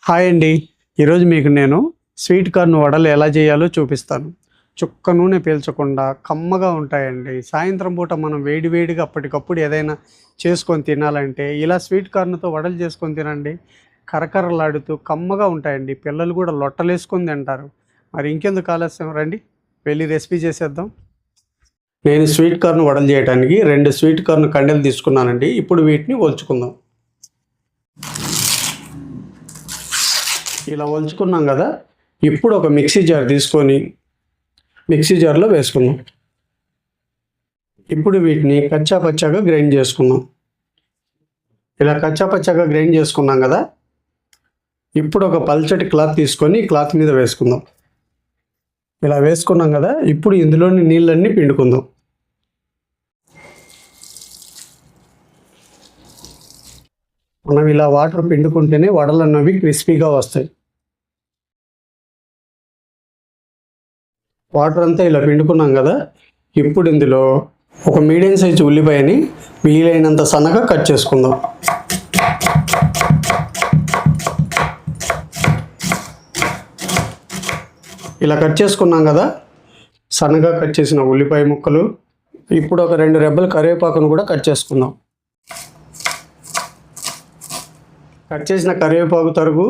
Hi అండి. ఈరోజు మీకు నేను స్వీట్ కార్న్ వడలు ఎలా చేయాలో చూపిస్తాను. చుక్క నూనె పీల్చకుండా కమ్మగా ఉంటాయండి. సాయంత్రం పూట మనం వేడివేడిగా అప్పటికప్పుడు ఏదైనా చేసుకొని తినాలంటే ఇలా స్వీట్ కార్న్తో వడలు చేసుకొని తినండి. కరకరలాడుతూ కమ్మగా ఉంటాయండి. పిల్లలు కూడా లొట్టలేసుకొని తింటారు. మరి ఇంకెందుకు ఆలస్యం, రండి వెళ్ళి రెసిపీ చేసేద్దాం. నేను స్వీట్ కార్న్ వడలు చేయడానికి 2 స్వీట్ కార్న్ కండెలు తీసుకున్నానండి. ఇప్పుడు వీటిని ఒలుచుకుందాం. ఇలా ఒలుచుకున్నాం కదా, ఇప్పుడు ఒక మిక్సీ జార్ తీసుకొని మిక్సీ జార్లో వేసుకుందాం. ఇప్పుడు వీటిని కచ్చా పచ్చాగా గ్రైండ్ చేసుకుందాం. ఇలా కచ్చా పచ్చాగా గ్రైండ్ చేసుకున్నాం కదా, ఇప్పుడు ఒక పల్చటి క్లాత్ తీసుకొని క్లాత్ మీద వేసుకుందాం. ఇలా వేసుకున్నాం కదా, ఇప్పుడు ఇందులోని నీళ్ళన్నీ పిండుకుందాం. మనం ఇలా వాటర్ పిండుకుంటేనే వడలు అన్నవి క్రిస్పీగా వస్తాయి. వాటర్ అంతా ఇలా పిండుకున్నాం కదా, ఇప్పుడు ఇందులో ఒక మీడియం సైజు ఉల్లిపాయని వీలైనంత సన్నగా కట్ చేసుకుందాం. ఇలా కట్ చేసుకున్నాం కదా, సన్నగా కట్ చేసిన ఉల్లిపాయ ముక్కలు. ఇప్పుడు ఒక 2 రెబ్బల కరివేపాకును కూడా కట్ చేసుకుందాం. కట్ చేసిన కరివేపాకు తరుగు.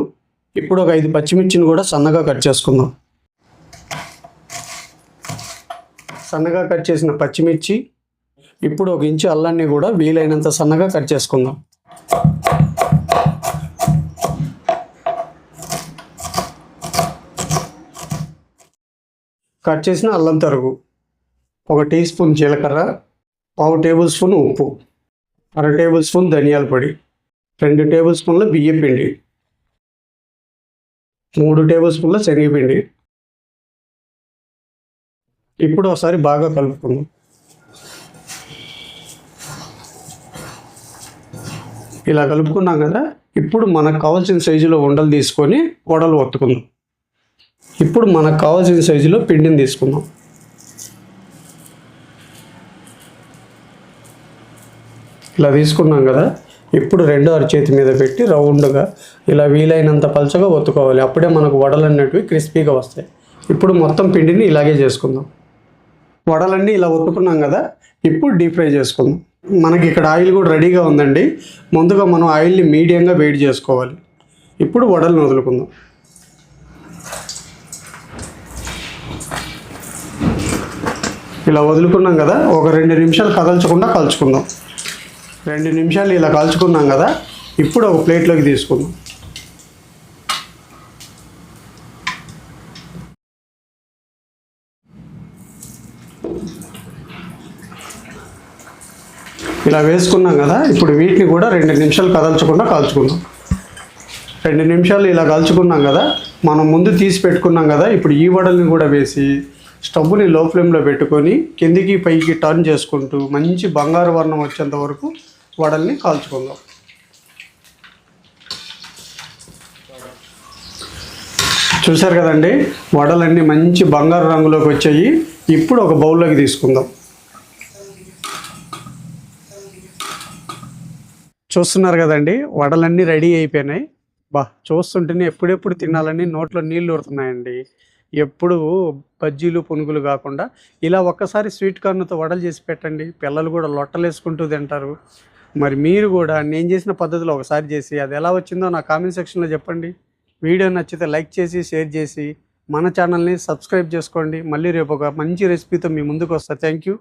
ఇప్పుడు ఒక 5 పచ్చిమిర్చిని కూడా సన్నగా కట్ చేసుకుందాం. సన్నగా కట్ చేసిన పచ్చిమిర్చి. ఇప్పుడు 1 ఇంచు అల్లాన్ని కూడా వీలైనంత సన్నగా కట్ చేసుకుందాం. కట్ చేసిన అల్లం తరుగు, 1 టీ స్పూన్ జీలకర్ర, 1/2 టేబుల్ స్పూన్ ఉప్పు, 1/2 టేబుల్ స్పూన్ ధనియాల పొడి, 2 టేబుల్ స్పూన్ల బియ్యం పిండి, 3 టేబుల్ స్పూన్ల శనగపిండి. ఇప్పుడు ఒకసారి బాగా కలుపుకుందాం. ఇలా కలుపుకున్నాం కదా, ఇప్పుడు మనకు కావాల్సిన సైజులో ఉండలు తీసుకొని వడలు ఒత్తుకుందాం. ఇప్పుడు మనకు కావాల్సిన సైజులో పిండిని తీసుకుందాం. ఇలా తీసుకున్నాం కదా, ఇప్పుడు 2 అరచేతి మీద పెట్టి రౌండ్గా ఇలా వీలైనంత పలచగా ఒత్తుకోవాలి. అప్పుడే మనకు వడలు అనేటివి క్రిస్పీగా వస్తాయి. ఇప్పుడు మొత్తం పిండిని ఇలాగే చేసుకుందాం. వడలన్నీ ఇలా ఒత్తుకున్నాం కదా, ఇప్పుడు డీప్ ఫ్రై చేసుకుందాం. మనకి ఇక్కడ ఆయిల్ కూడా రెడీగా ఉందండి. ముందుగా మనం ఆయిల్ని మీడియంగా వేడి చేసుకోవాలి. ఇప్పుడు వడలను వదులుకుందాం. ఇలా వదులుకున్నాం కదా, ఒక 2 నిమిషాలు కదల్చకుండా కాల్చుకుందాం. 2 నిమిషాలు ఇలా కాల్చుకున్నాం కదా, ఇప్పుడు ఒక ప్లేట్లోకి తీసుకుందాం. ఇలా వేసుకున్నాం కదా, ఇప్పుడు వీటిని కూడా 2 నిమిషాలు కదల్చకుండా కాల్చుకుందాం. 2 నిమిషాలు ఇలా కాల్చుకున్నాం కదా, మనం ముందు తీసి పెట్టుకున్నాం కదా, ఇప్పుడు ఈ వడల్ని కూడా వేసి స్టవ్ని లో ఫ్లేమ్లో పెట్టుకొని కిందికి పైకి టర్న్ చేసుకుంటూ మంచి బంగారు వర్ణం వచ్చేంత వరకు వడల్ని కాల్చుకుందాం. చూసారు కదండి, వడలన్నీ మంచి బంగారు రంగులోకి వచ్చాయి. ఇప్పుడు ఒక బౌల్లోకి తీసుకుందాం. చూస్తున్నారు కదండి, వడలన్నీ రెడీ అయిపోయినాయి. చూస్తుంటేనే ఎప్పుడెప్పుడు తినాలని నోట్లో నీళ్ళు ఊరుతున్నాయండి. ఎప్పుడు బజ్జీలు పునుగులు కాకుండా ఇలా ఒక్కసారి స్వీట్ కార్న్తో వడలు చేసి పెట్టండి. పిల్లలు కూడా లొట్టలేసుకుంటూ తింటారు. మరి మీరు కూడా నేను చేసిన పద్ధతిలో ఒకసారి చేసి అది ఎలా వచ్చిందో నా కామెంట్ సెక్షన్లో చెప్పండి. వీడియో నచ్చితే లైక్ చేసి షేర్ చేసి మన ఛానల్ని సబ్స్క్రైబ్ చేసుకోండి. మళ్ళీ రేపు ఒక మంచి రెసిపీతో మీ ముందుకు వస్తా. Thank you.